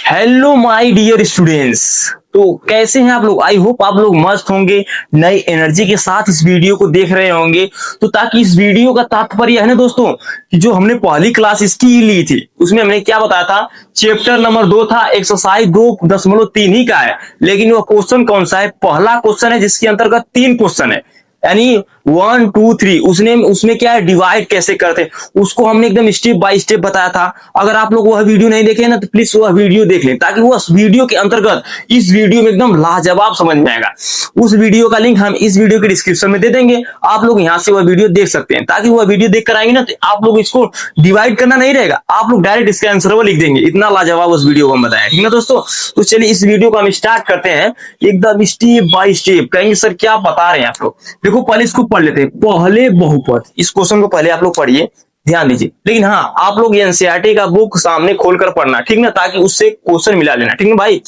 Hello my dear students. तो कैसे हैं आप लोग? आई होप आप लोग मस्त होंगे, नई एनर्जी के साथ इस वीडियो को देख रहे होंगे। तो ताकि इस वीडियो का तात्पर्य है ना दोस्तों, कि जो हमने पहली क्लास इसकी ली थी उसमें हमने क्या बताया था, चैप्टर नंबर 2 था, एक्सरसाइज 2.3 ही का है। लेकिन वो क्वेश्चन कौन सा है? पहला क्वेश्चन है जिसके अंतर्गत 3 क्वेश्चन है, यानी 1 2 3। उसमें क्या है, डिवाइड कैसे करते उसको हमने एकदम स्टेप बाय स्टेप बताया था। अगर आप लोग वह वीडियो नहीं देखे ना तो प्लीज वह वीडियो देख लें, ताकि वह वीडियो के अंतर्गत इस वीडियो में एकदम लाजवाब समझ में आएगा। उस वीडियो का लिंक हम इस वीडियो के डिस्क्रिप्शन में दे देंगे, आप लोग यहाँ से वह वीडियो देख सकते हैं। ताकि वह वीडियो देख कर आएंगे ना तो आप लोग इसको डिवाइड करना नहीं रहेगा, आप लोग डायरेक्ट इसका आंसर वो लिख देंगे। इतना लाजवाब उस वीडियो को हम बताया, ठीक है दोस्तों। तो चलिए इस वीडियो को हम स्टार्ट करते हैं एकदम स्टेप बाय स्टेप। कहेंगे सर क्या बता रहे हैं आप लोग? देखो पहले इसको पढ़ लेते हैं, पहले बहुपद। इस क्वेश्चन को पहले आप लोग पढ़िए, ध्यान दीजिए। लेकिन हाँ, आप लोग एनसीईआरटी का बुक सामने खोलकर पढ़ना, ठीक ना, ताकि उससे क्वेश्चन मिला लेना, ठीक है भाई।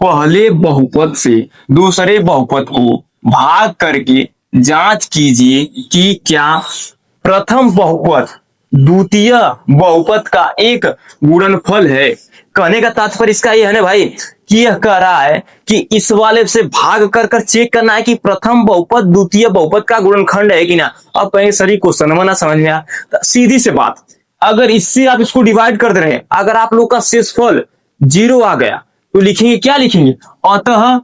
पहले बहुपद से दूसरे बहुपद को भाग करके जांच कीजिए कि क्या प्रथम बहुपद द्वितीय बहुपद का एक गुणनफल है। कहने का तात्पर्य इसका ये है ना भाई, कि यह कह रहा है कि इस वाले से भाग कर चेक करना है कि प्रथम बहुपद द्वितीय बहुपद का गुणनखंड है कि ना। अब कहेंगे सर ये क्वेश्चन ना समझ में आया, तो सीधी से बात, अगर इससे आप इसको डिवाइड कर दे रहे हैं, अगर आप लोग का शेषफल 0 आ गया तो लिखेंगे, क्या लिखेंगे? अतः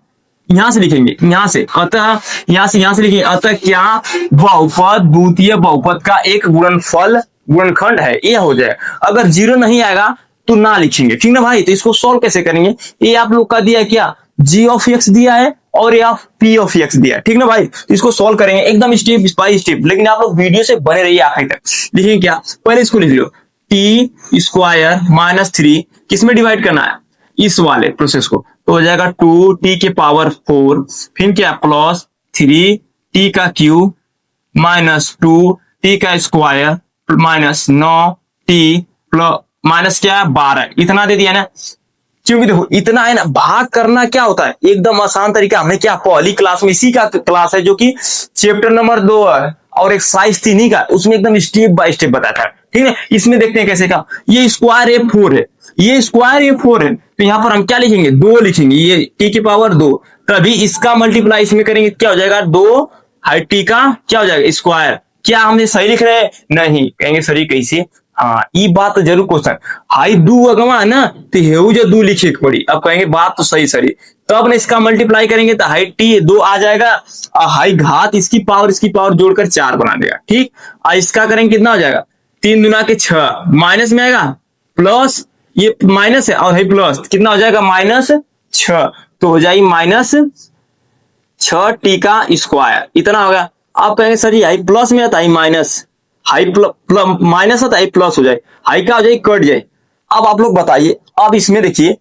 यहां से लिखेंगे, यहां से अतः, यहां से लिखेंगे अतः क्या बहुपद द्वितीय बहुपद का एक गुणनफल गुणनखंड है, ये हो जाए। अगर 0 नहीं आएगा तो ना लिखेंगे, ठीक ना भाई। तो इसको सॉल्व कैसे करेंगे? ये आप लोग का दिया क्या, g ऑफ x दिया है और ये p ऑफ x दिया है, ठीक ना भाई। तो इसको सॉल्व करेंगे एकदम स्टेप बाय स्टेप, लेकिन आप लोग वीडियो से बने रहिए आखिर तक। लिखेंगे क्या, पहले इसको लिख लो, t स्क्वायर माइनस 3 किसमें डिवाइड करना है, इस वाले प्रोसेस को, तो हो जाएगा 2t के पावर 4, फिर क्या प्लस 3t का क्यूब माइनस 2t का square minus 9t plus minus क्या 12, इतना दे दिया ना। क्योंकि देखो इतना है ना, भाग करना क्या होता है, एकदम आसान तरीका। हमने क्या पहली क्लास में, इसी का क्लास है जो कि चैप्टर नंबर 2 है और एक्सरसाइज 3 ही का, उसमें एकदम स्टेप बाय स्टेप बताया था, ठीक है। इसमें देखते हैं कैसे का, ये स्क्वायर है 4 है, ये स्क्वायर ये 4 है, तो यहाँ पर हम क्या लिखेंगे, 2 लिखेंगे, ये t की पावर 2। तभी इसका मल्टीप्लाई इसमें करेंगे, क्या हो जाएगा 2 हाई t का क्या हो जाएगा स्क्वायर। क्या हमने सही लिख रहे हैं? नहीं, कहेंगे सर कैसे? हाँ ये बात तो जरूर क्वेश्चन, हाई दू अगवा है ना, तो हेऊ जो 2 लिखे पड़ी। अब कहेंगे बात तो सही सही, तो अब इसका मल्टीप्लाई करेंगे तो हाई टी 2 आ जाएगा, और हाई घात इसकी पावर जोड़कर 4 बना देगा, ठीक। और इसका करेंगे कितना हो जाएगा, 3 दूना के 6, माइनस में आएगा प्लस, ये माइनस है और है प्लस, कितना हो जाएगा -6, तो हो जाएगी -6t का स्क्वायर, इतना होगा। आप कहेंगे सर जी हाई प्लस में आता है माइनस, हाई माइनस आता है प्लस हो जाए, हाई का हो जाए कट जाए। अब आप लोग बताइए, अब इसमें देखिए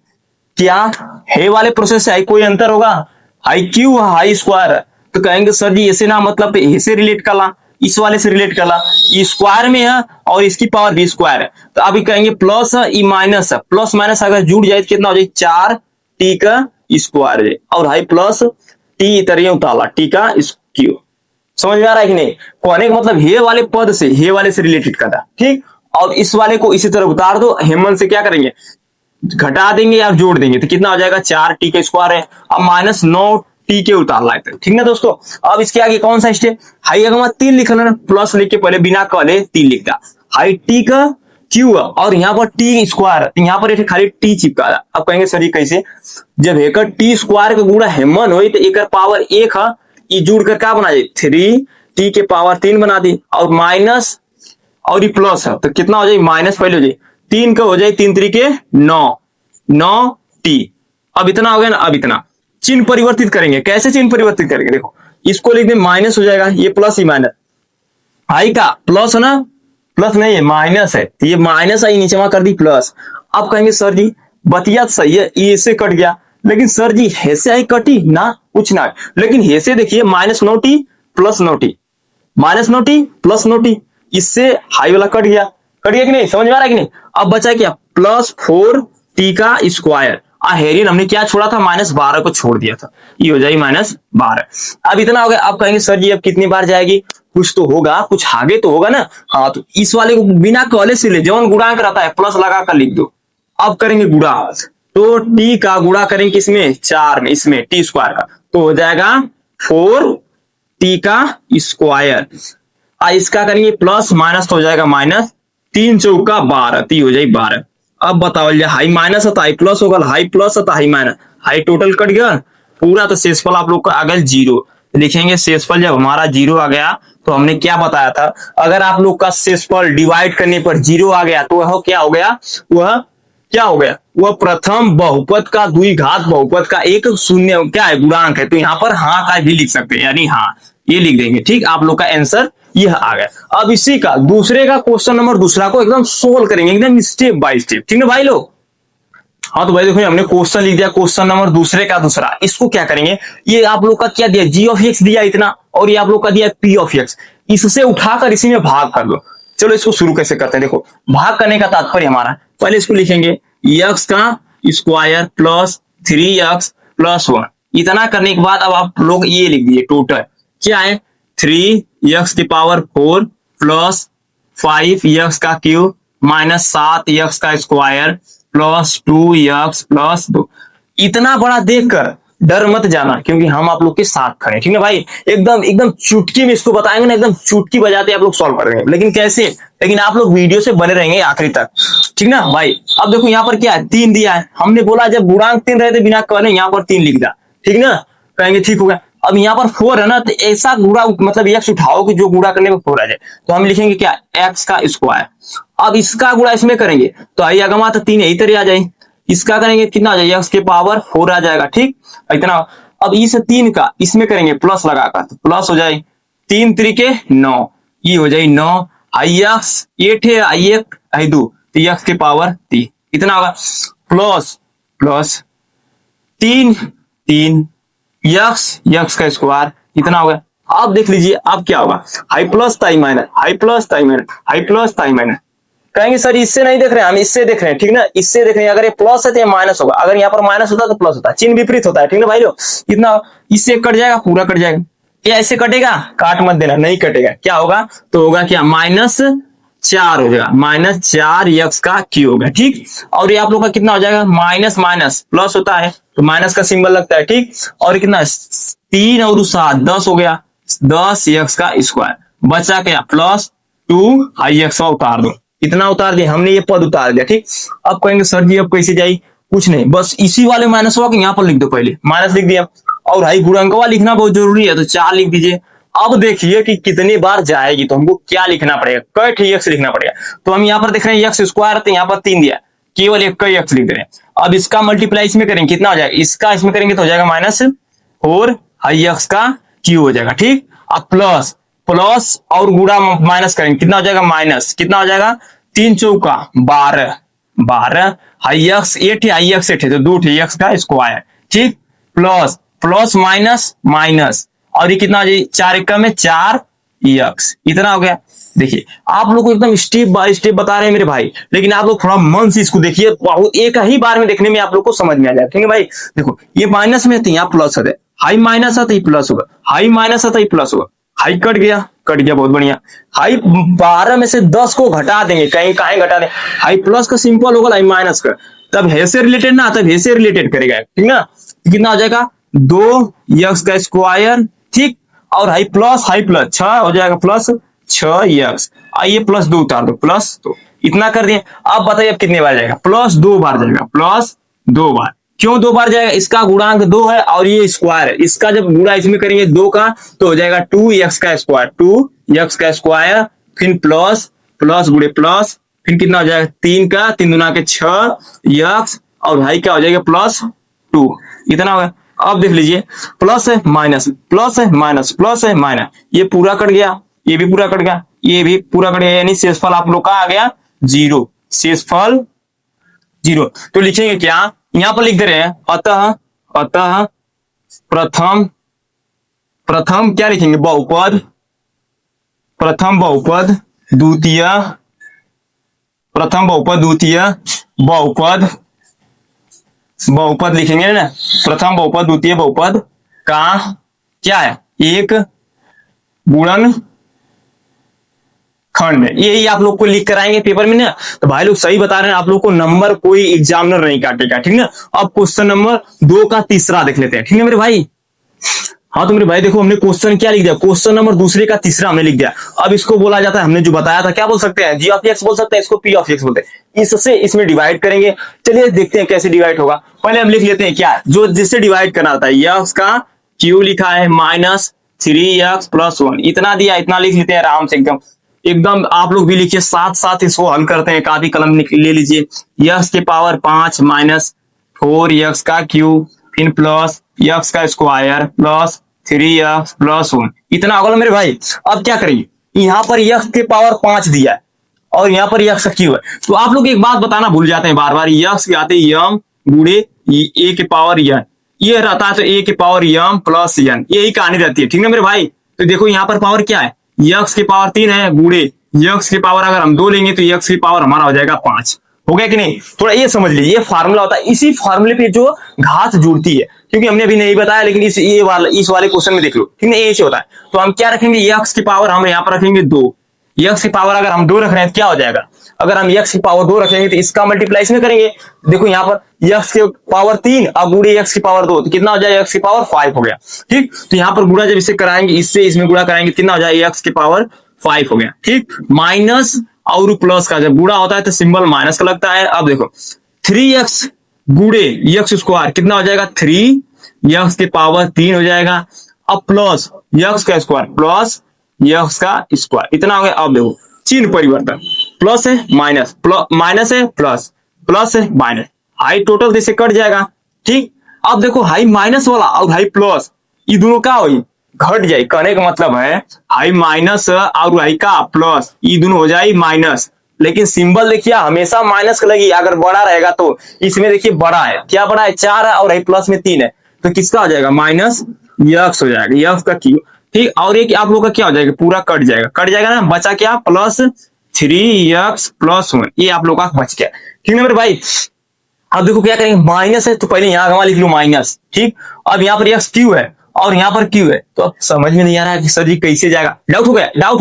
क्या है वाले प्रोसेस से हाई कोई अंतर होगा? हाई क्यू हाई स्क्वायर, तो कहेंगे सर जी ऐसे ना, मतलब ऐसे रिलेट कर ला, इस वाले से रिलेट कर ला, ये स्क्वायर में है और इसकी पावर भी स्क्वायर है। तो अभी कहेंगे प्लस है, ई माइनस है, प्लस माइनस अगर जुड़ जाए तो कितना हो जाए 4t का स्क्वायर है, और हाई प्लस टी इतरियों ताला टी का क्यू। समझ में आ रहा है कि नहीं? कहने का मतलब हे वाले पद से, हे वाले से रिलेटेड करना, ठीक। और इस वाले को इसी तरह उतार दो, हेमंत से क्या करेंगे, घटा देंगे या जोड़ देंगे, तो कितना हो जाएगा 4t का स्क्वायर है, अब -9t के उतार लाए, ठीक ना दोस्तों। अब इसके आगे कौन सा स्टेप, हाई अगर 3 लिखना, प्लस लिख के पहले बिना कहले 3 लिखता, हाई t का क्यू और यहाँ पर टी स्क्वायर, यहाँ पर खाली टी चिपका। अब कहेंगे सर ये कैसे, जब एक टी स्क्वायर का गुणा हेमन हो तो एक पावर 1 है, ये जुड़ कर क्या बना जाए 3t के पावर 3 बना दी, और माइनस और ये प्लस है, तो कितना हो जाए माइनस पहले हो जाए 3 का हो जाए 3 3 के 9t। अब इतना हो गया ना, अब इतना चिन्ह परिवर्तित करेंगे, कैसे चिन्ह परिवर्तित करेंगे, देखो इसको लिख दें माइनस हो जाएगा, ये प्लस ही माइनस, आई का प्लस है ना, प्लस नहीं है माइनस है, ये माइनस आई नीचे वहां कर दी प्लस। अब कहेंगे सर जी बतिया सही है, ये से कट गया, लेकिन सर जी हे से आई कटी ना, कुछ ना, लेकिन हे से देखिए -9t plus 9t, -9t plus 9t, इससे हाई वाला कट गया कि नहीं, समझ में आ रहा है कि नहीं। अब बचा क्या, +4t का स्क्वायर, हेरियन हमने क्या छोड़ा था, -12 को छोड़ दिया था, ये हो जाएगी -12। अब इतना हो गया। अब कहेंगे सर जी अब कितनी बार जाएगी, कुछ तो होगा, कुछ आगे तो होगा ना। हाँ तो इस वाले को बिना कहले से ले, जौन गुणांक रहता है प्लस लगा कर लिख दो। अब करेंगे गुणा, तो टी का गुणा करेंगे किसमें, 4 में, इसमें टी स्क्वायर का, तो हो जाएगा 4 टी का स्क्वायर। इसका करेंगे प्लस माइनस तो हो जाएगा माइनस, 3 चौका 12, ती हो जाएगी 12। अब बताओ हाई माइनस है तो हाई प्लस होगा, हाई प्लस है तो high minus, high total cut गया पूरा, तो शेषफल आप लोग का आ गया 0। लिखेंगे शेषफल जब हमारा 0 आ गया तो हमने क्या बताया था, अगर आप लोग का शेषफल डिवाइड करने पर 0 आ गया तो वह क्या हो गया, वह क्या हो गया, वह प्रथम बहुपद का द्विघात बहुपद का एक शून्य क्या है, गुणांक है। तो यहाँ पर हाँ का भी लिख सकते हैं, यानी हाँ ये लिख देंगे। ठीक, आप लोग का आंसर यह आ गया। अब इसी का दूसरे का क्वेश्चन नंबर दूसरा को एकदम सोल्व करेंगे, एकदम स्टेप बाय स्टेप। ठीक है भाई लोग। हाँ तो भाई देखो हमने क्वेश्चन लिख दिया, क्वेश्चन नंबर दूसरे का दूसरा। इसको क्या करेंगे, ये आप लोग का क्या दिया, जी ऑफ एक्स दिया इतना, और ये आप लोग का दिया पी ऑफ एक्स, इससे उठाकर इसी में भाग कर दो। चलो इसको शुरू कैसे करते हैं, देखो भाग करने का तात्पर्य हमारा, पहले इसको लिखेंगे एक्स का स्क्वायर प्लस 3x प्लस 1। इतना करने के बाद अब आप लोग ये लिख दिए टोटल क्या है, 3x की पावर 4 प्लस 5x का क्यूब माइनस 7x का स्क्वायर प्लस 2x प्लस 2। इतना बड़ा देखकर डर मत जाना, क्योंकि हम आप लोग के साथ खड़े। ठीक है भाई, एकदम एकदम चुटकी में इसको बताएंगे ना, एकदम चुटकी बजाते आप लोग सॉल्व करेंगे। लेकिन कैसे, लेकिन आप लोग वीडियो से बने रहेंगे आखिरी तक। ठीक ना भाई। अब देखो यहाँ पर क्या है, 3 दिया है, हमने बोला जब गुणांक 3 रहे थे बिना कहने यहाँ पर 3 लिख दिया। ठीक ना, कहेंगे ठीक हो गया। अब यहाँ पर 4 है ना, तो ऐसा गुणा मतलब एक्स उठाओ कि जो गुणा करने में 4 आ जाए, तो हम लिखेंगे क्या, एक्स का स्क्वायर। अब इसका गुणा इसमें करेंगे तो आई अगमा तो 3 यही तरह आ जाए, इसका करेंगे कितना आ जाएगा, एक्स के पावर 4 आ जाएगा। ठीक इतना। अब इस 3 का इसमें करेंगे प्लस लगाकर, तो प्लस हो जाए 3 त्रिके 9, ये हो जाए 9, आई एक्स 8 है, आई 1 आई 2, तो एक्स के पावर 3 इतना होगा, प्लस प्लस 3 3 एक्स का स्क्वायर इतना होगा। अब देख लीजिए अब क्या होगा, हाई प्लस ताई माइनस, हाई प्लस ताई माइनस, हाई प्लस ताई माइनस। कहेंगे सर इससे नहीं देख रहे हैं, हम इससे देख रहे हैं। ठीक ना, इससे देख रहे हैं, अगर ये प्लस है तो ये माइनस होगा, अगर यहाँ पर माइनस होता है तो प्लस होता है, चिन्ह विपरीत होता है। ठीक ना भाई लोग, इतना इससे कट जाएगा, पूरा कट जाएगा। क्या ऐसे कटेगा, काट मत देना, नहीं कटेगा। क्या होगा, तो होगा क्या, -4 हो जाएगा, -4x का क्यूब होगा। ठीक, और ये आप लोग का कितना हो जाएगा, माइनस माइनस प्लस होता है तो माइनस का सिंबल लगता है। ठीक, और कितना 3 और 7 10 हो गया, 10x का स्क्वायर बचा क्या, प्लस 2 आई एक्स उतार दो, इतना उतार दिया हमने, ये पद उतार दिया। ठीक, अब कहेंगे सर जी अब कैसे जाए, कुछ नहीं, बस इसी वाले माइनस को यहाँ पर लिख दो, पहले माइनस लिख दिया, और हाई गुणांकवा लिखना बहुत जरूरी है तो 4 लिख दीजिए। अब देखिए कि कितनी बार जाएगी, तो हमको क्या लिखना पड़ेगा, कट एक्स लिखना पड़ेगा। तो हम यहाँ पर देख रहे हैं एक्स स्क्वायर, तो यहाँ पर 3 दिया, केवल एक कई एक्स लिख दे रहे हैं। अब इसका मल्टीप्लाई इसमें करेंगे, कितना हो जाएगा, इसका इसमें करेंगे तो हो जाएगा -4 हाई एक्स का क्यू हो जाएगा। ठीक, अब प्लस प्लस और गुणा माइनस करेंगे, कितना हो जाएगा, माइनस कितना हो जाएगा, 3 चौका 12 12 हाई एक्स 8 है, आई एक्स 8 है, तो 2 एक्स का स्क्वायर। ठीक, प्लस प्लस माइनस माइनस, और ये कितना हो जाए, 4 एकम में 4 एक्स, इतना हो गया। देखिए आप लोग को एकदम स्टेप बाय स्टेप बता रहे हैं मेरे भाई, लेकिन आप लोग थोड़ा मन से इसको देखिए, बहुत एक ही बार में देखने में आप लोग को समझ में आ जाए। ठीक है भाई, देखो ये माइनस में तो यहाँ प्लस है, हाई माइनस है तो ये प्लस होगा, हाई माइनस है तो ये प्लस होगा, हाई कट गया, कट गया, बहुत बढ़िया। हाई 12 में से 10 को घटा देंगे, कहीं कहीं घटा दें, हाई प्लस का सिंपल होगा, हाई माइनस का तब है से रिलेटेड ना, तब है से रिलेटेड करेगा। ठीक ना, कितना हो जाएगा, 2 एक्स का स्क्वायर। ठीक, और हाई प्लस 6 हो जाएगा, प्लस 6 एक्स, आइए प्लस 2 उतार दो, प्लस 2 इतना कर दिए। अब बताइए अब कितने बार जाएगा, प्लस 2 बार जाएगा, प्लस 2 बार। क्यों 2 बार जाएगा, इसका गुणांक 2 है और ये स्क्वायर है, इसका जब गुणा इसमें करेंगे 2 का तो हो जाएगा 2 एक्स का स्क्वायर, 2 एक्स का स्क्वायर, फिर प्लस प्लस गुणे प्लस, फिर कितना हो जाएगा, 3 का 3 दूना के 6 एक्स, और भाई क्या हो जाएगा, प्लस 2 इतना होगा। अब देख लीजिए प्लस है माइनस, प्लस है माइनस, प्लस है माइनस, ये पूरा कट गया, ये भी पूरा कट गया, ये भी पूरा कट गया, यानी शेषफल आप लोग का आ गया 0, शेषफल 0। तो लिखेंगे क्या, यहां पर लिख दे रहे हैं, अतः अतः प्रथम प्रथम क्या लिखेंगे, बहुपद, प्रथम बहुपद द्वितीय, प्रथम बहुपद द्वितीय बहुपद, बहुपद लिखेंगे ना, प्रथम बहुपद द्वितीय बहुपद का क्या है, एक गुणन खंड है, यही आप लोग को लिख कर आएंगे पेपर में ना। तो भाई लोग सही बता रहे हैं, आप लोग को नंबर कोई एग्जामिनर नहीं काटेगा, ठीक ना। अब क्वेश्चन नंबर 2 का तीसरा देख लेते हैं, ठीक है मेरे भाई। हाँ तो मेरे भाई देखो हमने क्वेश्चन क्या लिख दिया, क्वेश्चन नंबर दूसरे का तीसरा हमने लिख दिया। अब इसको बोला जाता है, हमने जो बताया था क्या बोल सकते हैं, जी ऑफ एक्स बोल सकते हैं, इसको पी ऑफ एक्स बोलते हैं। इससे इसमें डिवाइड करेंगे, चलिए देखते हैं कैसे डिवाइड होगा। पहले हम लिख लेते हैं क्या जो जिससे डिवाइड करना होता है, एक्स का क्यू लिखा है माइनस 3x+1 इतना दिया, इतना लिख लेते हैं आराम से एकदम एकदम। आप लोग भी लिखिए साथ साथ इसको हल करते हैं, कापी कलम ले लीजिए। एक्स के पावर 5 माइनस 4x का क्यूब फिर प्लस एक्स का स्क्वायर प्लस 3x+1 इतना होगा मेरे भाई। अब क्या करेंगे, यहाँ पर एक्स के पावर 5 दिया है और यहाँ पर एक्स का क्यू है। तो आप लोग एक बात बताना भूल जाते हैं बार बार, एक्स के आते यम गुणे ए के पावर एन, ये रहता है तो ए के पावर यम प्लस एन, यही कहानी रहती है, ठीक है मेरे भाई। तो देखो यहाँ पर पावर क्या है, एक्स के पावर 3 है गुणे एक्स के पावर अगर हम 2 लेंगे तो एक्स की पावर हमारा हो जाएगा 5। हो गया कि नहीं, थोड़ा ये समझ लीजिए, ये फार्मूला होता है, इसी फार्मूले पे जो घात जुड़ती है, क्योंकि हमने अभी नहीं बताया लेकिन इस वाले क्वेश्चन में देख लो, ठीक है, ये होता है। तो हम क्या रखेंगे, एक्स की पावर हम यहाँ पर रखेंगे 2, एक्स की पावर अगर हम 2 रख रहे हैं तो क्या हो जाएगा, अगर हम एक्स की पावर 2 रखेंगे तो इसका मल्टीप्लाई इसमें करेंगे। देखो यहाँ पर एक्स की पावर 3 और गुणे एक्स की पावर 2 तो कितना हो जाएगा, एक्स की पावर 5 हो गया, ठीक। तो यहाँ पर गुणा जब इससे कराएंगे, इससे इसमें गुणा कराएंगे कितना हो जाएगा, एक्स की पावर 5 हो गया, ठीक। माइनस और प्लस का जब गुणा होता है तो सिंबल माइनस का लगता है। अब देखो 3x गुणे एक्स स्क्वायर कितना हो जाएगा, 3x के पावर 3 हो जाएगा। अब प्लस एक्स का स्क्वायर प्लस एक्स का स्क्वायर इतना हो गया। अब देखो चिन्ह परिवर्तन, प्लस है माइनस, माइनस है प्लस, प्लस है माइनस, हाई टोटल जैसे कट जाएगा, ठीक। अब देखो हाई माइनस वाला और हाई प्लस ये दोनों क्या हुई, घट जाए, कहने का मतलब है हाई माइनस और हाई का प्लस ये दोनों हो जाए माइनस, लेकिन सिंबल देखिए हमेशा माइनस का लगी, अगर बड़ा रहेगा तो इसमें देखिए बड़ा है, क्या बड़ा है 4 है और हाई प्लस में 3 है तो किसका हो जाएगा, माइनस एक्स हो जाएगा, एक्स का क्यू, ठीक। और एक आप लोग का क्या हो जाएगा, पूरा कट जाएगा, कट जाएगा ना, बचा क्या प्लस 3x+1 ये आप लोग का बच गया, ठीक है मेरे भाई। अब देखो क्या करेंगे, माइनस है तो पहले यहाँ का लिख लो माइनस, ठीक। अब यहाँ पर एक्स क्यू है और यहाँ पर क्यू है, तो अब समझ में नहीं आ रहा है कि सर जी कैसे जाएगा, डाउट हो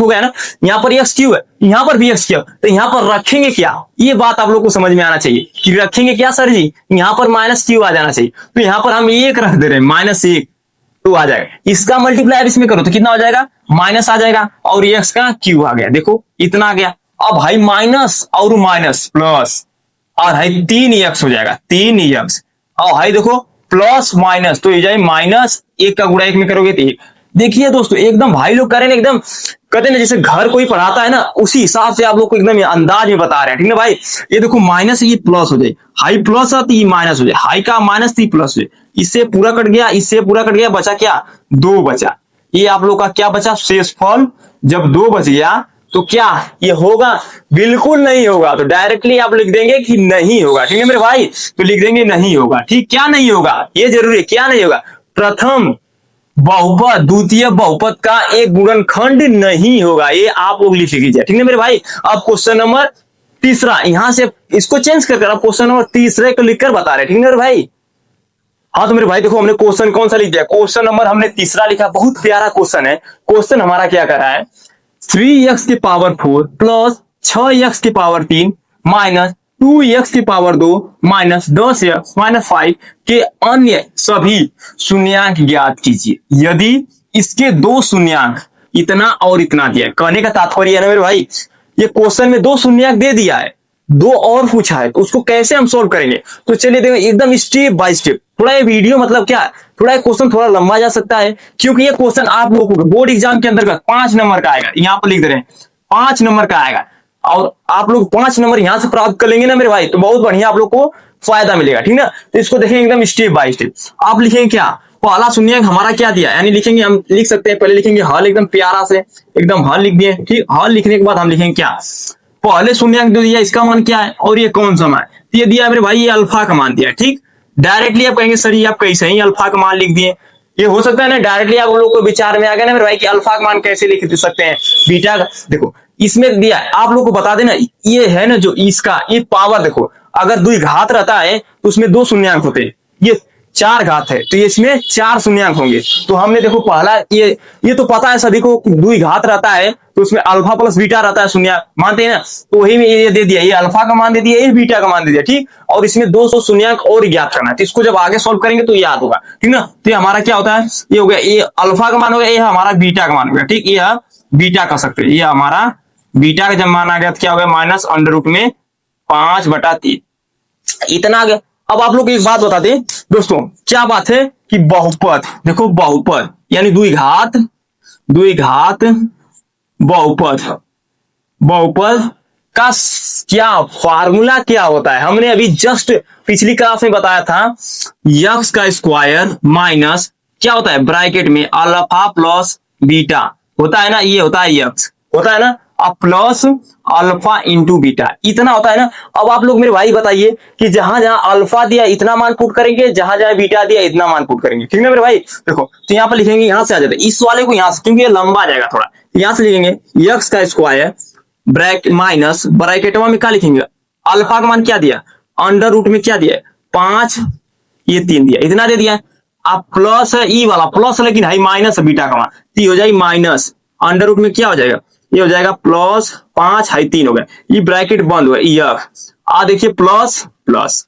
गया ना। यहाँ पर एक्स क्यू है, यहाँ पर भी एक्स क्यू, तो यहाँ पर रखेंगे क्या, ये बात आप लोग को समझ में आना चाहिए कि रखेंगे क्या सर जी, यहाँ पर माइनस क्यू आ जाना चाहिए, तो यहाँ पर हम 1 रख दे रहे हैं, -1 तो आ जाएगा। इसका मल्टीप्लाई इसमें करो तो कितना हो जाएगा, माइनस आ जाएगा और एक्स का क्यू आ गया, देखो इतना आ गया। अब भाई माइनस और माइनस प्लस और हाई 3x हो जाएगा, 3x और हाई देखो प्लस माइनस तो ये जाए -1 का गुणा 1 में करोगे तो 1। देखिए दोस्तों एकदम भाई लोग करें एकदम कहते हैं ना जैसे घर कोई पढ़ाता है ना, उसी हिसाब से आप लोग को एकदम अंदाज में बता रहे हैं, ठीक है भाई। ये देखो माइनस ये प्लस हो जाए, हाई प्लस है तो ये माइनस हो जाए, हाई का माइनस तो प्लस हो जाए, इससे पूरा कट गया, इससे पूरा कट गया, बचा क्या 2 बचा, ये आप लोग का क्या बचा शेषफल। जब 2 बच गया तो क्या ये होगा, बिल्कुल नहीं होगा, तो डायरेक्टली आप लिख देंगे कि नहीं होगा, ठीक है मेरे भाई। तो लिख देंगे नहीं होगा, ठीक, क्या नहीं होगा ये जरूरी है, क्या नहीं होगा, प्रथम बहुपद द्वितीय बहुपद का एक गुणनखंड नहीं होगा, ये आप लोग लिख लीजिए, ठीक है मेरे भाई। अब क्वेश्चन नंबर तीसरा, यहां से इसको चेंज कर अब क्वेश्चन नंबर तीसरे को लिखकर बता रहे, ठीक है मेरे भाई। हाँ तो मेरे भाई देखो हमने क्वेश्चन कौन सा लिख दिया, क्वेश्चन नंबर हमने तीसरा लिखा, बहुत प्यारा क्वेश्चन है। क्वेश्चन हमारा क्या कर रहा है, 3x की पावर 4 प्लस 6x की पावर 3 माइनस 2x की पावर 2 माइनस 10x माइनस 5 के अन्य सभी शून्यांक ज्ञात कीजिए यदि इसके 2 शून्यांक इतना और इतना दिया है। कहने का तात्पर्य है ना मेरे भाई, ये क्वेश्चन में 2 शून्यांक दे दिया है, 2 और पूछा है, तो उसको कैसे हम सोल्व करेंगे। तो चलिए देखो एकदम स्टेप बाय स्टेप, थोड़ा ये वीडियो मतलब क्या थोड़ा क्वेश्चन थोड़ा लंबा जा सकता है, क्योंकि ये क्वेश्चन आप लोगों को बोर्ड एग्जाम के अंतर्गत 5 नंबर का आएगा, यहाँ पर लिख दे रहे हैं 5 नंबर का आएगा, और आप लोग 5 नंबर यहाँ से प्राप्त कर लेंगे ना मेरे भाई, तो बहुत बढ़िया आप लोग को फायदा मिलेगा, ठीक ना। तो इसको देखेंगे एकदम स्टेप बाय स्टेप। आप लिखेंगे क्या, पहला शून्यंक हमारा क्या दिया, यानी लिखेंगे हम लिख सकते हैं, पहले लिखेंगे हल एकदम प्यारा से, एकदम हल लिख दिए, ठीक। हल लिखने के बाद हम लिखेंगे क्या, पहले शून्यंक जो दिया इसका मान क्या है और ये कौन सा मान, ये दिया मेरे भाई ये अल्फा का मान दिया, ठीक। डायरेक्टली आप कहेंगे सर ये आप कैसे ही अल्फा का मान लिख दिए, ये हो सकता है ना डायरेक्टली आप लोग को विचार में आ गया ना मेरे भाई कि अल्फा का मान कैसे लिख सकते हैं, बीटा का देखो इसमें दिया आप लोग को बता देना, ये है ना जो इसका ये पावर देखो, अगर 2 घात रहता है तो उसमें 2 शून्यंक होते हैं, ये चार घात है तो इसमें चार शून्यंक होंगे। तो हमने देखो पहला ये तो पता है सभी को, द्विघात रहता है तो उसमें अल्फा प्लस बीटा रहता है शून्यंक, मानते हैं ना। तो वही में ये दे दिया, ये अल्फा का मान दे दिया, ये बीटा का मान दे दिया, ठीक। और इसमें 200 शून्यंक और ज्ञात करना है, तो इसको जब आगे सॉल्व करेंगे तो याद होगा, ठीक ना। तो ये हमारा क्या होता है, ये हो गया, ये अल्फा का मान हो गया, ये हमारा बीटा का मान हो गया, ठीक। ये बीटा कर सकते हैं, ये हमारा बीटा का जब मान आ गया तो क्या हो गया, माइनस अंडर रूट में 5/3 इतना आ गया। अब आप लोग एक बात बता दें दोस्तों, क्या बात है कि बहुपद, देखो बहुपद यानी द्विघात, द्विघात बहुपद, बहुपद का क्या फार्मूला क्या होता है, हमने अभी जस्ट पिछली क्लास में बताया था। यक्स का स्क्वायर माइनस क्या होता है, ब्रैकेट में अल्फा प्लस बीटा होता है ना, ये होता है यक्स, होता है ना, अब प्लस अल्फा इंटू बीटा इतना होता है ना। अब आप लोग मेरे भाई बताइए कि जहां जहां अल्फा दिया इतना मान पुट करेंगे, जहां जहां बीटा दिया इतना मान पुट करेंगे, ठीक ना मेरे भाई। देखो तो यहाँ पर लिखेंगे, यहां से आ जाता है इस वाले को यहां से, क्योंकि ये लंबा जाएगा थोड़ा, यहां से लिखेंगे यक्स का स्क्वायर ब्रैकेट माइनस ब्रैकेटवा में क्या लिखेंगे, अल्फा का मान क्या दिया, अंडर रूट में क्या दिया, 5, ये 3 दिया, इतना दे दिया। अब प्लस है ई वाला प्लस, लेकिन है माइनस बीटा का मान, तो हो जाएगी माइनस अंडर रूट में क्या हो जाएगा, ये हो जाएगा प्लस 5 है 3 हो गया, ये ब्रैकेट बंद हुआ, यह देखिए प्लस प्लस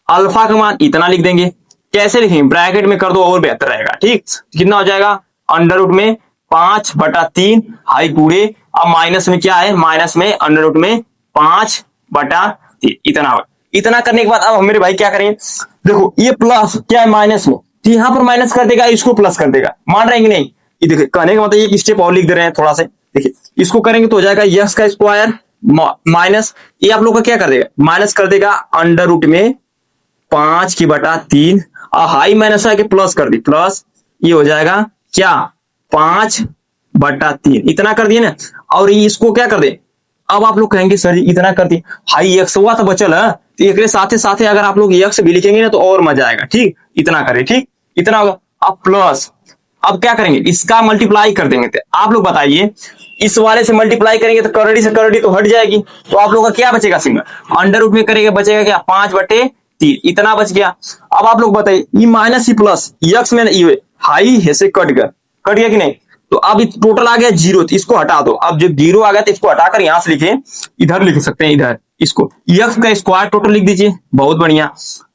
अल्फा का मान इतना लिख देंगे। कैसे लिखेंगे, ब्रैकेट में कर दो और बेहतर रहेगा, ठीक। कितना हो जाएगा, अंडर रूट में 5/3 हाई पूरे, अब माइनस में क्या है, माइनस में अंडर रूट में 5/3 इतना होगा। इतना करने के बाद अब मेरे भाई क्या करेंगे, देखो ये प्लस क्या है माइनस में, तो यहां पर माइनस कर देगा, इसको प्लस कर देगा, मान रहे हैं कि नहीं। ये देखिए कहने का मतलब एक स्टेप और लिख दे रहे हैं थोड़ा सा, देखिए इसको करेंगे तो हो जाएगा यक्स का स्क्वायर माइनस, ये आप लोग का क्या कर देगा, माइनस कर देगा अंडर रूट में 5/3 और हाई माइनस आके प्लस कर दी, प्लस ये हो जाएगा क्या 5/3 इतना कर दिए ना। और ये इसको क्या कर दे, अब आप लोग कहेंगे सर इतना कर दिए, हाई एक्स हुआ तो बचल है, तो एक साथ साथ अगर आप लोग एक्स भी लिखेंगे ना तो और मजा आएगा, ठीक। इतना करें, ठीक, इतना होगा। अब प्लस, अब क्या करेंगे, इसका मल्टीप्लाई कर देंगे, तो आप लोग बताइए इस वाले से मल्टीप्लाई करेंगे तो करड़ी से करड़ी तो हट जाएगी, तो आप लोग का क्या बचेगा, सिंगल अंडर रूट में करेंगे बचेगा क्या 5/3 इतना बच गया। अब आप लोग बताइए ये माइनस ही प्लस यक्स में ये हाई है से कट गया कि नहीं, तो अब टोटल आ गया 0, तो इसको हटा दो। अब जब 0 आ गया तो इसको हटाकर यहां से लिखे, इधर लिख सकते हैं, इधर इसको यक्स का स्क्वायर टोटल लिख दीजिए, बहुत बढ़िया।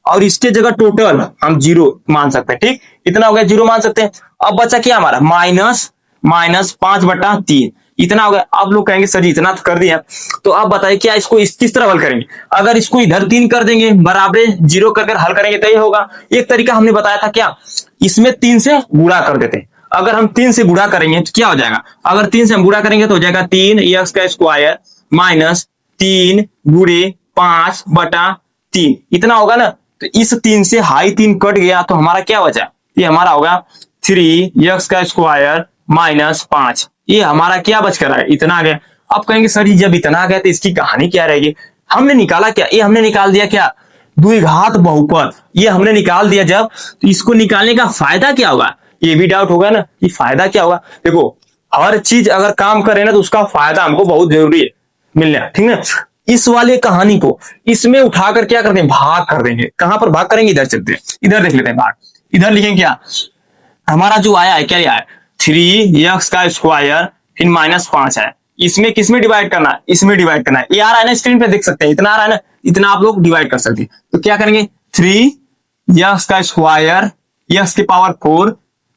और इसके जगह टोटल हम 0 मान सकते हैं, ठीक, इतना हो गया 0 मान सकते हैं। अब बचा क्या हमारा माइनस 5/3 इतना हो गया। आप लोग कहेंगे सर जी इतना तो कर दिया, तो आप बताइए क्या इसको किस तरह हल करेंगे, अगर इसको इधर 3 कर देंगे बराबर 0 कर हल करेंगे तो ये होगा। एक तरीका हमने बताया था क्या, इसमें 3 से गुणा कर देते हैं, अगर हम 3 से गुणा करेंगे तो क्या हो जाएगा, अगर 3 से हम गुणा करेंगे तो हो जाएगा 3 यक्स का स्क्वायर माइनस 3 गुणे 5/3 इतना होगा ना। तो इस 3 से हाई 3 कट गया तो हमारा क्या बचा, ये हमारा होगा 3 यक्स का स्क्वायर माइनस 5, ये हमारा क्या बच कर आया, इतना आ गया। अब कहेंगे सर जब इतना आ गया तो इसकी कहानी क्या रहेगी, हमने निकाला क्या, ये हमने निकाल दिया क्या द्विघात बहुपद, ये हमने निकाल दिया जब, तो इसको निकालने का फायदा क्या होगा, ये भी डाउट होगा ना कि फायदा क्या होगा। देखो हर चीज अगर काम करे ना तो उसका फायदा हमको बहुत जरूरी है मिलना, ठीक है। इस वाले कहानी को इसमें उठाकर क्या करते हैं, भाग कर देंगे। कहां पर भाग करेंगे, इधर चलते हैं, इधर देख लेते हैं भाग, इधर लिखेंगे क्या, हमारा जो आया है क्या आया 3 यक्स का स्क्वायर फिर -5 है, इसमें किसमें डिवाइड करना है, इसमें डिवाइड करना है, ये आ रहा है ना स्क्रीन पे देख सकते हैं, इतना आ रहा है ना, इतना आप लोग डिवाइड कर सकते हैं। तो क्या करेंगे 3 यक्स का स्क्वायर यक्स की पावर 4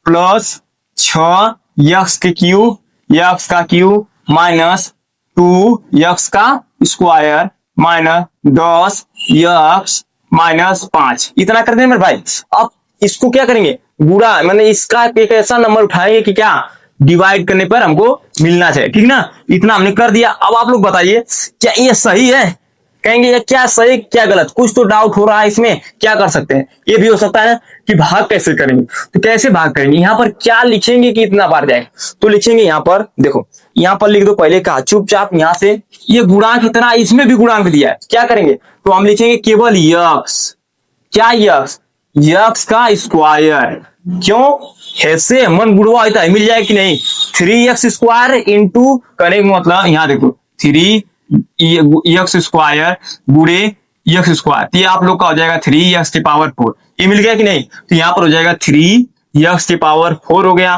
प्लस 6 यक्स के क्यूब माइनस 2 यक्स का स्क्वायर माइनस 10 यक्स -5 इतना कर देंगे मेरे भाई। अब इसको क्या करेंगे गुणा, मतलब इसका एक ऐसा नंबर उठाएंगे कि क्या डिवाइड करने पर हमको मिलना चाहिए, ठीक ना, इतना हमने कर दिया। अब आप लोग बताइए क्या ये सही है, कहेंगे ये क्या सही क्या गलत, कुछ तो डाउट हो रहा है इसमें, क्या कर सकते हैं, ये भी हो सकता है कि भाग कैसे करेंगे, तो कैसे भाग करेंगे, यहाँ पर क्या लिखेंगे कि इतना बार जाएगा, तो लिखेंगे यहाँ पर, देखो यहाँ पर लिख दो पहले कहा चुपचाप, यहाँ से ये गुणांक इतना, इसमें भी गुणांक दिया है, क्या करेंगे तो हम लिखेंगे केवल यक्स, क्या यक्स का स्क्वायर, क्यों ऐसे मन बुढ़वा होता है मिल जाए कि नहीं, 3x स्क्वायर इंटू करने का मतलब यहाँ देखो 3 यक्स स्क्वायर गुणे एक्स स्क्वायर, तो ये आप लोग का हो जाएगा 3x की पावर 4। ये मिल गया कि नहीं? तो यहाँ पर हो जाएगा 3x की पावर 4 हो गया।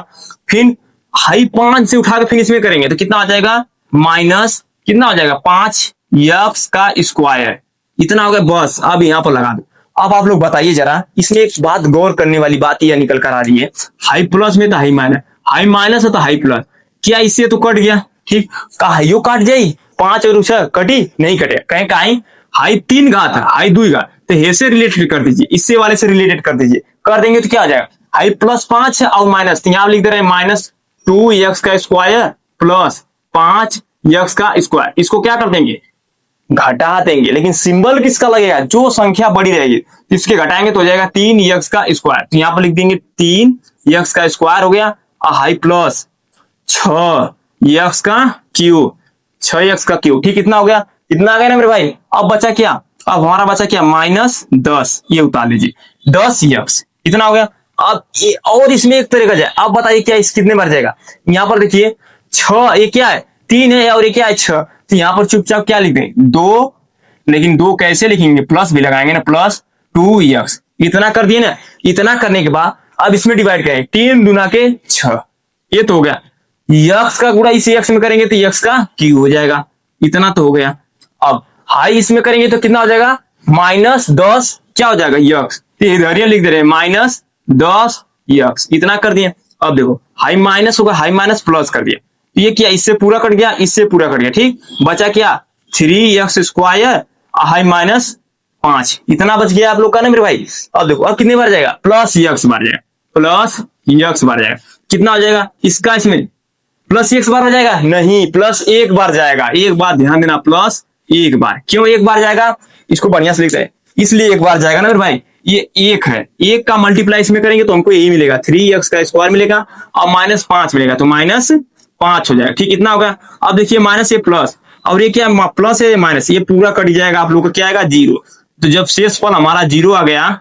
फिर हाई 5 से उठा के फिर इसमें करेंगे तो कितना हो जाएगा? माइनस कितना हो जाएगा? 5x का स्क्वायर, इतना हो गया बस। अब यहाँ पर लगा दो। अब आप लोग बताइए जरा, इसमें एक बात गौर करने वाली बात यह निकल कर आ रही है, हाई प्लस में तो हाई माइनस, हाई माइनस है तो हाई प्लस, क्या इससे तो कट गया? ठीक, कहा यो काट जाई 5 और 6 कटी नहीं कटे, कहीं कहीं हाई 3 घात है, हाई 2 घात, तो हे से रिलेटेड कर दीजिए, इससे वाले से रिलेटेड कर दीजिए, कर देंगे तो क्या आ जाएगा? हाई प्लस 5 है और माइनस, तो यहां लिख दे रहे हैं माइनस 2x का स्क्वायर प्लस 5x का स्क्वायर। इसको क्या कर देंगे? घटा देंगे, लेकिन सिंबल किसका लगेगा? जो संख्या बड़ी रहेगी इसके घटाएंगे तो हो जाएगा 3x का स्क्वायर। तो यहाँ पर लिख देंगे 3x का स्क्वायर हो गया, और हाई प्लस 6x का क्यूब, 6x का क्यूब। ठीक, इतना हो गया, इतना आ गया ना मेरे भाई। अब बचा क्या? अब हमारा बचा क्या? माइनस 10, ये उतार लीजिए 10x, इतना हो गया। अब और इसमें एक तरीका जाए, अब बताइए क्या इस कितने बार जाएगा? यहाँ पर देखिए 6, ये क्या है? 3 है और ये क्या है? 6। तो यहाँ पर चुपचाप क्या लिख दें? 2, लेकिन 2 कैसे लिखेंगे? प्लस भी लगाएंगे ना, प्लस 2x, इतना कर दिए ना। इतना करने के बाद अब इसमें डिवाइड करें, 3 दूना के 6, ये तो हो गया। x का गुणा इस x में करेंगे तो x का क्यूब हो जाएगा, इतना तो हो गया। अब हाई इसमें करेंगे तो कितना हो जाएगा? माइनस 10 क्या हो जाएगा? x, तो इधर ही लिख दे रहे हैं माइनस 10x, इतना कर दिए। अब देखो हाई माइनस होगा, हाई माइनस प्लस कर दिया, ये क्या? इससे पूरा कट गया, इससे पूरा कट गया। ठीक, बचा क्या? 3x स्क्वायर हाई माइनस 5, इतना बच गया आप लोग का ना मेरे भाई। अब देखो अब कितने बार जाएगा? प्लस x बार जाएगा, प्लस x बार जाएगा, कितना हो जाएगा इसका? इसमें प्लस x बार हो जाएगा? नहीं, प्लस 1 बार जाएगा। एक बार ध्यान देना, प्लस 1 बार। क्यों 1 बार जाएगा? इसको बढ़िया से लिखते हैं, इसलिए 1 बार जाएगा ना मेरे भाई। ये 1 है, 1 का मल्टीप्लाई इसमें करेंगे तो हमको यही मिलेगा, 3x का स्क्वायर मिलेगा और माइनस 5 मिलेगा, तो माइनस 5 हो जाएगा। ठीक, इतना होगा। अब देखिए माइनस ये प्लस, और ये क्या? प्लस है माइनस, ये पूरा कट जाएगा, आप लोग का क्या आएगा? 0। तो जब शेषफल हमारा 0 आ गया,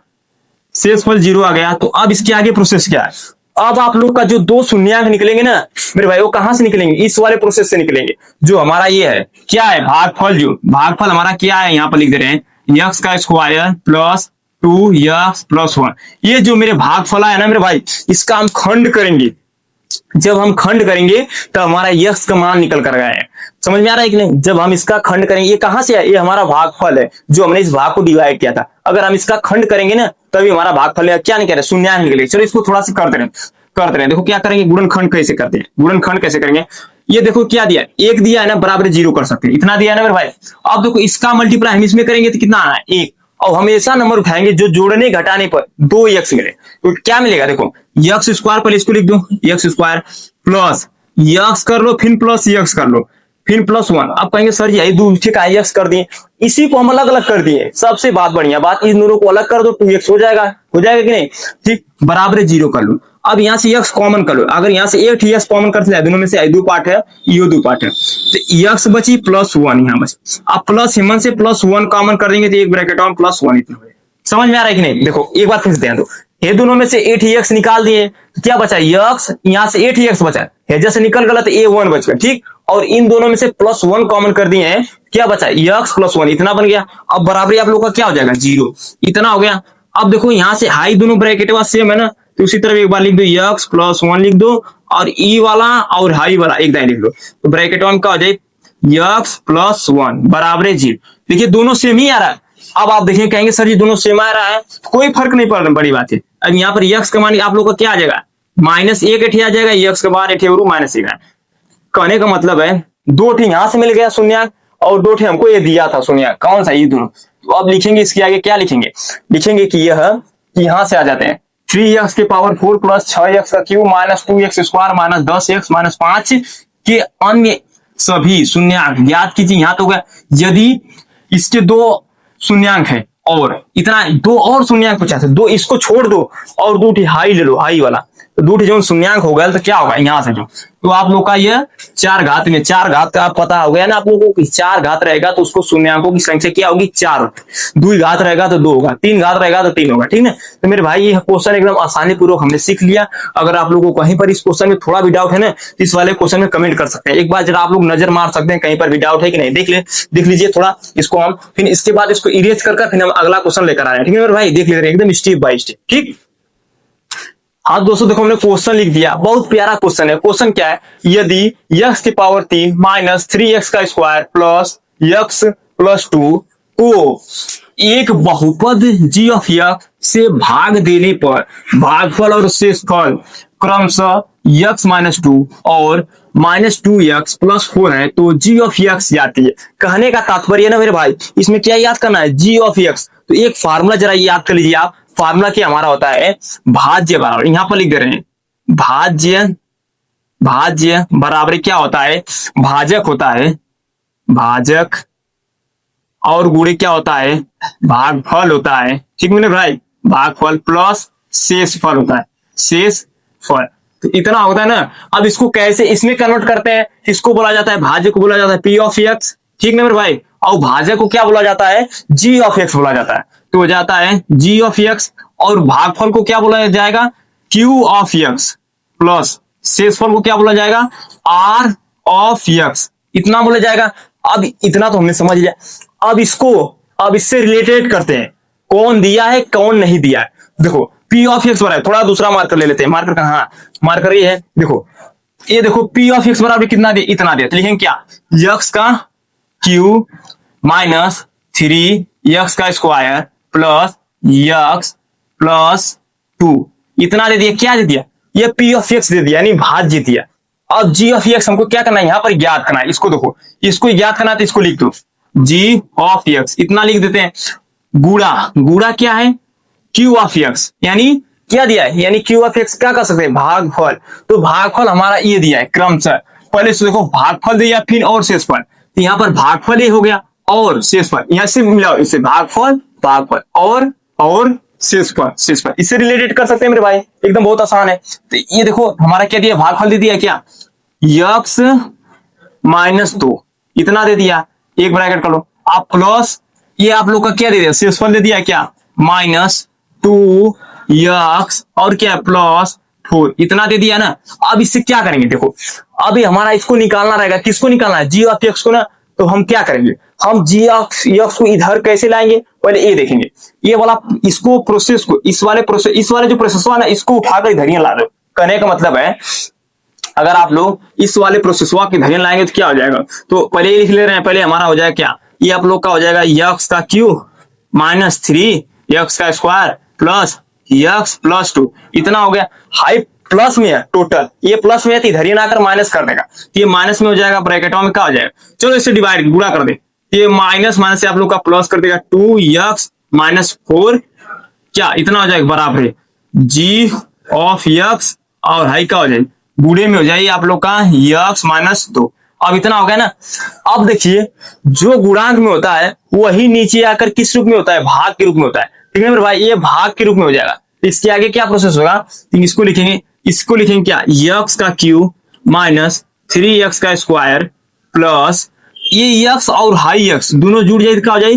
शेषफल 0 आ गया, तो अब इसके आगे प्रोसेस क्या है? अब आप लोग का जो 2 शून्यंक निकलेंगे ना मेरे भाई, वो कहां से निकलेंगे? इस वाले प्रोसेस से निकलेंगे, जो हमारा ये है क्या है? भागफल। जो भागफल हमारा क्या है? यहाँ पर लिख दे रहे हैं x का स्क्वायर प्लस 2x प्लस 1। ये जो मेरे भागफल है ना मेरे भाई, इसका हम खंड करेंगे। जब हम खंड करेंगे तो हमारा x का मान निकल कर गया है, समझ में आ रहा है कि नहीं? जब हम इसका खंड करेंगे, ये कहां से है? ये हमारा भागफल है, जो हमने इस भाग को डिवाइड किया था। अगर हम इसका खंड करेंगे ना तभी हमारा भागफल क्या निकल रहा है? शून्यंक निकलेगा। चलो इसको थोड़ा सा करते रहे। देखो क्या करेंगे, गुणनखंड कैसे करते हैं? गुणनखंड कैसे करेंगे? ये देखो क्या दिया, 1 दिया है ना, बराबर 0 कर सकते हैं, इतना दिया है ना मेरे भाई। अब देखो इसका मल्टीप्लाई हम इसमें करेंगे तो कितना आना है? 1। और हमेशा नंबर उठाएंगे जो जोड़ने घटाने पर 2x मिले, तो क्या मिलेगा? देखो x स्क्वायर, पहले इसको लिख दो, x स्क्वायर प्लस x कर लो, फिर प्लस x कर लो, फिर प्लस 1। अब कहेंगे सर जी दो ठीक है x कर दिए, इसी को हम अलग अलग कर दिए। सबसे बात बढ़िया बात, इन दोनों को अलग कर दो, 2x हो जाएगा कि नहीं? ठीक, बराबर 0 कर लो। अब यहाँ से x कॉमन कर लो, अगर यहाँ से एक x कॉमन कर लिया, दोनों में से 2 पार्ट है, ये 2 पार्ट है, तो x बची प्लस 1 यहाँ बची। अब प्लस हिमन से प्लस 1 कॉमन कर देंगे तो एक ब्रैकेट ऑन प्लस 1, इतना समझ में आ रहा है कि नहीं? देखो एक बार फिर से ध्यान दो, ये दोनों में से 8x निकाल दिए तो क्या बचा? x, यहाँ से 8x बचा, हेजा से निकल गया तो a1 बच गया। ठीक, और इन दोनों में से प्लस 1 कॉमन कर दिए हैं, क्या बचा? x प्लस 1, इतना बन गया। अब बराबरी आप लोग का क्या हो जाएगा? 0, इतना हो गया। अब देखो यहाँ से हाई दोनों ब्रैकेट सेम है ना, तो उसी तरह एक बार लिख दो x प्लस 1 लिख दो, और e वाला और हाई वाला एक दाएं लिख दो, तो ब्रैकेट ऑन का हो जाए x प्लस 1 बराबर 0। देखिए दोनों सेम ही आ रहा है। अब आप देखिए कहेंगे सर जी दोनों सेम आ रहा है, कोई फर्क नहीं पड़ रहा, बड़ी बात है। अब यहाँ पर x का मान आप लोग का क्या आ जाएगा? -1 एठी आ जाएगा, x के बाद एठी और -1 है। कहने का मतलब है 2 ठी यहां से मिल गया शून्यंक, और 2 ठी हमको ये दिया था शून्यंक, कौन सा? ये दोनों। तो अब लिखेंगे इसके आगे क्या लिखेंगे? लिखेंगे कि यह यहां से आ जाते हैं 3x के पावर 4 प्लस 6x का cube minus 2x square minus 10x minus 5 के अन्य सभी शून्यंक ज्ञात कीजिए। यहाँ तो गया, यदि इसके 2 शून्यंक है और इतना 2 और शून्यंक पूछा था, 2 इसको छोड़ दो और 2 हाई ले लो, हाई वाला, तो 2 जो शून्यांक हो गया तो क्या होगा यहाँ से जो, तो आप लोग का ये 4 घात में 4 घात का पता हो गया ना आप लोगों को, 4 घात रहेगा तो उसको शून्यांकों की संख्या क्या होगी 4 होगी, 2 घात रहेगा तो 2 होगा, 3 घात रहेगा तो 3 होगा, ठीक है। तो मेरे भाई ये क्वेश्चन एकदम आसानी पूर्वक हमने सीख लिया। अगर आप लोगों को कहीं पर इस क्वेश्चन में थोड़ा भी डाउट है ना, तो इस वाले क्वेश्चन में कमेंट कर सकते हैं। एक बार जरा आप लोग नजर मार सकते हैं कहीं पर भी डाउट है कि नहीं, देख लीजिए थोड़ा इसको हम, फिर इसके बाद इसको इरेज कर फिर हम अगला क्वेश्चन लेकर आ रहे हैं, ठीक है मेरे भाई। देख ले रहे हैं एकदम स्टेप बाय स्टेप, ठीक। हाँ दोस्तों देखो हमने क्वेश्चन लिख दिया, बहुत प्यारा क्वेश्चन है। क्वेश्चन क्या है, यदि x की पावर 3 माइनस 3x का स्क्वायर प्लस x प्लस 2 को एक बहुपद g ऑफ x से भाग देने पर भागफल और शेषफल क्रमशः x माइनस 2 और माइनस 2x प्लस 4 है तो g ऑफ x जाती है। कहने का तात्पर्य ना मेरे भाई, इसमें क्या याद करना है, g ऑफ x। तो एक फार्मूला जरा याद कर लीजिए आप, फार्मूला क्या हमारा होता है, भाज्य बराबर, यहां पर लिख दे रहे हैं भाज्य बराबर क्या होता है, भाजक होता है, भाजक और गुणे क्या होता है, भागफल होता है, ठीक मेरे भाई, भागफल प्लस शेषफल होता है, शेषफल। तो इतना होता है ना। अब इसको कैसे इसमें कन्वर्ट करते हैं, इसको बोला जाता है भाज्य को बोला जाता है p ऑफ x, ठीक ना मेरे भाई, और भाजक को क्या बोला जाता है, g ऑफ x बोला जाता है। तो हो जाता है g ऑफ x, और भागफल को क्या बोला जाएगा, q ऑफ x, प्लस शेषफल को क्या बोला जाएगा, r ऑफ x, इतना बोला जाएगा। अब इतना तो हमने समझ लिया, अब इससे रिलेटेड करते हैं, कौन दिया है कौन नहीं दिया है। देखो p ऑफ x बराबर, थोड़ा दूसरा मार्कर ले लेते हैं, मार्कर कहां, हाँ मार्कर ये है, ये देखो p ऑफ x बराबर कितना दिया, इतना दिया, तो लिखेंगे क्या, x का q माइनस 3x का स्क्वायर प्लस x प्लस 2, इतना दे दिया, क्या दे दिया, ये p ऑफ x दे दिया, यानी भाज्य दिया। अब g ऑफ x हमको क्या करना है, यहां पर ज्ञात करना है, इसको देखो, इसको ज्ञात करना है तो इसको लिख दो g ऑफ x, इतना लिख देते हैं, गुणा क्या है, q ऑफ x, यानी क्या दिया है, यानी q ऑफ x क्या कर सकते हैं, भागफल। तो भागफल हमारा ये दिया है क्रमशः, पहले से देखो भागफल दिया फिर और शेषफल, तो यहाँ पर भागफल ये हो गया और शेषफल, यहां से मिलाओ, इससे भागफल और शेषफल इससे रिलेटेड कर सकते हैं मेरे भाई, एकदम बहुत आसान है। तो ये देखो हमारा क्या दिया, भागफल दे दिया क्या, x माइनस 2, इतना दे दिया, एक ब्रैकेट कर लो आप, प्लस ये आप लोग का क्या दे दिया, शेषफल दे दिया क्या, माइनस 2x और क्या प्लस 4, इतना दे दिया ना। अब इससे क्या करेंगे, देखो अभी हमारा इसको निकालना रहेगा, किसको निकालना है, g ऑफ x को ना। तो हम क्या करेंगे, हम g ऑफ x को इधर कैसे लाएंगे, पहले ये देखेंगे, ये वाला इसको प्रोसेस को, इस वाले जो प्रोसेस है ना, इसको उठाकर इधर ही ला दो। कहने का मतलब है अगर आप लोग इस वाले प्रोसेसवा के धरिया लाएंगे तो क्या हो जाएगा, तो पहले लिख ले रहे हैं, पहले हमारा हो जाएगा क्या, ये आप लोग का हो जाएगा x का क्यू माइनस 3x का स्क्वायर प्लस x प्लस 2, इतना हो गया। हाई प्लस में है टोटल, ये प्लस में है तो इधर ही ना आकर माइनस कर देगा, तो ये माइनस में हो जाएगा, ब्रैकेटों में क्या हो जाएगा, चलो इसे डिवाइड गुणा कर दे, ये माइनस से आप लोग का प्लस कर देगा 2x माइनस 4, क्या इतना हो जाएगा बराबर g ऑफ x, और हाई का हो जाएगा गुणे में हो जाएगी आप लोग का x माइनस 2। अब इतना हो गया ना। अब देखिए जो गुणांक में होता है वही नीचे आकर किस रूप में होता है, भाग के रूप में होता है, ठीक है मेरे भाई, ये भाग के रूप में हो जाएगा। इसके आगे क्या प्रोसेस होगा, इसको लिखेंगे क्या, x का क्यू माइनस 3x का स्क्वायर प्लस ये x और हाई x दोनों जुड़ जाए क्या हो जाए,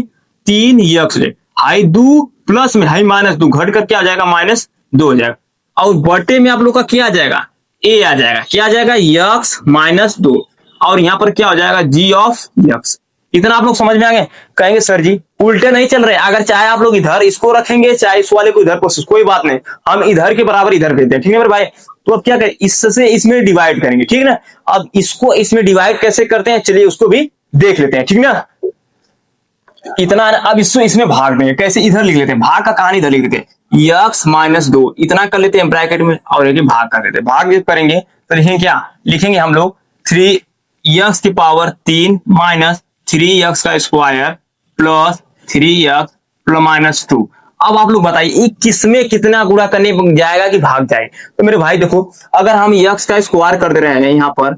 3x हो जाए, हाई 2 प्लस में हाई माइनस 2 घट कर क्या आ जाएगा, माइनस 2 हो जाएगा, और बटे में आप लोग का क्या आ जाएगा, a आ जाएगा, क्या आ जाएगा, x माइनस 2, और यहाँ पर क्या हो जाएगा, g ऑफ x। इतना आप लोग समझ में आ गए। कहेंगे सर जी उल्टे नहीं चल रहे, अगर चाहे आप लोग इधर इसको रखेंगे चाहे इस वाले को इधर, प्रोसेस कोई बात नहीं, हम इधर के बराबर इधर भेजते हैं, ठीक है मेरे भाई। तो अब क्या करें, इससे इसमें डिवाइड करेंगे, ठीक है ना। अब इसको इसमें डिवाइड कैसे करते हैं, चलिए उसको भी देख लेते हैं, ठीक है ना। इतना अब इसको इसमें भाग देंगे, कैसे, इधर लिख लेते हैं, भाग का कहानी इधर लिख देते हैं, x माइनस 2 इतना कर लेते हैं ब्रैकेट में, और एक भाग कर देते हैं। भाग करेंगे तो लिखेंगे क्या, लिखेंगे हम लोग 3x की पावर 3 माइनस 3x का square plus 3x plus minus 2। अब आप लोग बताइए किसमें कितना गुणा करने जाएगा कि भाग जाए। तो मेरे भाई देखो अगर हम x का स्क्वायर कर दे रहे हैं यहाँ पर,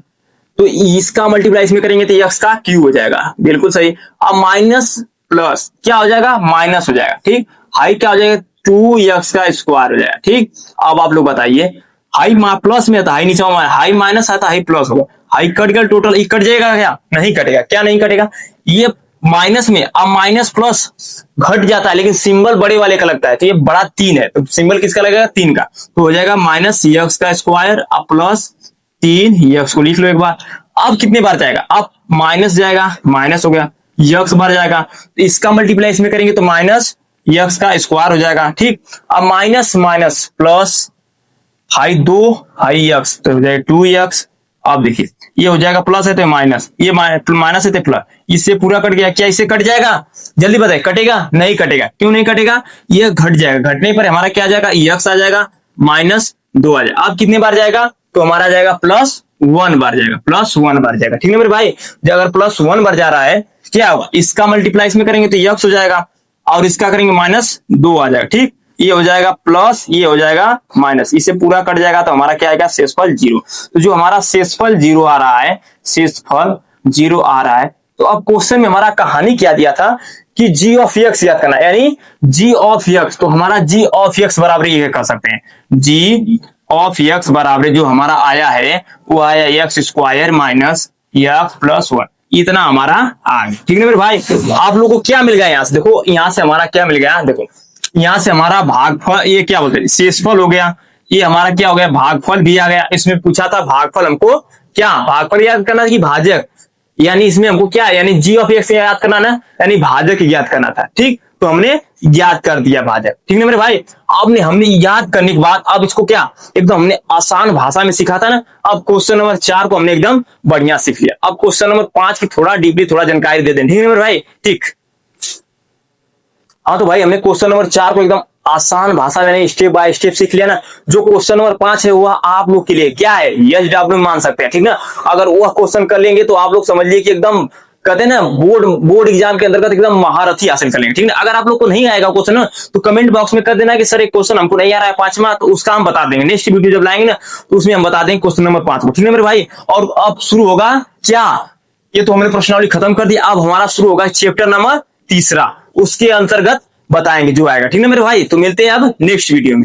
तो इसका मल्टीप्लाई इसमें करेंगे तो x का क्यू हो जाएगा, बिल्कुल सही। अब माइनस प्लस क्या हो जाएगा, माइनस हो जाएगा, ठीक। हाई क्या हो जाएगा, 2x का स्क्वायर हो जाएगा, ठीक। अब आप लोग बताइए हाई प्लस में था, हाई नीचे हाई माइनस आता, हाई प्लस होगा, हाई कट गया, टोटल कट जाएगा क्या? नहीं कटेगा। क्या नहीं कटेगा? ये माइनस में अब माइनस प्लस घट जाता है, लेकिन सिंबल बड़े वाले का लगता है, तो ये बड़ा 3 है, तो सिंबल किसका लगेगा? 3 का। तो हो जाएगा माइनस एक्स का स्क्वायर अब प्लस 3 एक्स को लिख लो एक बार। अब कितने बार जाएगा? अब माइनस जाएगा, माइनस हो गया, एक्स बार जाएगा, तो इसका मल्टीप्लाई इसमें करेंगे तो माइनस एक्स का स्क्वायर हो जाएगा। ठीक, अब minus minus plus high 2 high x तो हो जाएगा 2x। अब देखिए ये हो जाएगा प्लस है तो माइनस, ये माइनस है तो प्लस, इससे पूरा कट गया। क्या इससे कट जाएगा? जल्दी बताए, कटेगा? नहीं कटेगा। क्यों नहीं कटेगा? ये घट जाएगा, घटने पर हमारा क्या आ जाएगा? एक्स आ जाएगा, माइनस 2 आ जाएगा। अब कितने बार जाएगा? तो हमारा जाएगा प्लस 1 बार जाएगा, प्लस 1 बार जाएगा। ठीक है मेरे भाई, जब अगर प्लस 1 बार जा रहा है क्या होगा? इसका मल्टीप्लाई इसमें करेंगे तो एक्स हो जाएगा, और इसका करेंगे माइनस 2 आ जाएगा। ठीक, ये हो जाएगा प्लस, ये हो जाएगा माइनस, इसे पूरा कट जाएगा तो हमारा क्या आएगा? शेषफल 0। तो जो हमारा शेषफल 0 आ रहा है, शेषफल 0 आ रहा है, तो अब क्वेश्चन में हमारा कहानी क्या दिया था कि g ऑफ x याद करना, यानी g ऑफ x, तो हमारा g ऑफ x बराबर ये कर सकते हैं, g ऑफ x बराबर जो हमारा आया है वो आया x square minus x plus 1, इतना हमारा आ गया। ठीक है मेरे भाई, आप लोगों को क्या मिल गया यहाँ से? देखो यहाँ से हमारा क्या मिल गया, देखो यहां से हमारा भागफल, ये क्या बोलते हैं? शेषफल हो गया, ये हमारा क्या हो गया? भागफल भी आ गया। इसमें पूछा था भागफल हमको क्या? भागफल याद करना कि भाजक, यानी इसमें हमको क्या, यानी जी ऑफ एक्स याद करना ना, यानी भाजक याद करना था। ठीक, तो हमने याद कर दिया भाजक। ठीक है मेरे भाई, अब हमने याद करने के बाद अब इसको क्या एकदम हमने आसान भाषा में सिखा था ना, अब क्वेश्चन नंबर 4 को हमने एकदम बढ़िया सीख लिया। अब क्वेश्चन नंबर 5 की थोड़ा डीपली थोड़ा जानकारी दे दें। ठीक है मेरे भाई, ठीक। हाँ तो भाई हमने क्वेश्चन नंबर 4 को एकदम आसान भाषा में स्टेप बाय स्टेप सीख लिया ना। जो क्वेश्चन नंबर 5 है वह आप लोग के लिए क्या है? यस डब्ल्यू मान सकते हैं। ठीक ना, अगर वह क्वेश्चन कर लेंगे तो आप लोग समझ लिए कि एकदम कहते हैं ना बोर्ड एग्जाम के अंतर्गत एकदम महारथी हासिल कर लेंगे। ठीक है, अगर आप लोग को नहीं आएगा क्वेश्चन तो कमेंट बॉक्स में कर देना कि सर एक क्वेश्चन हमको नहीं आ रहा है 5वां, तो उसका हम बता देंगे। नेक्स्ट वीडियो जब लाएंगे ना तो उसमें हम बता देंगे क्वेश्चन नंबर 5 को। ठीक है मेरे भाई, और अब शुरू होगा क्या, ये तो हमने प्रश्नावली खत्म कर दी, अब हमारा शुरू होगा चैप्टर नंबर 3, उसके अंतर्गत बताएंगे जो आएगा। ठीक है मेरे भाई, तो मिलते हैं अब नेक्स्ट वीडियो में।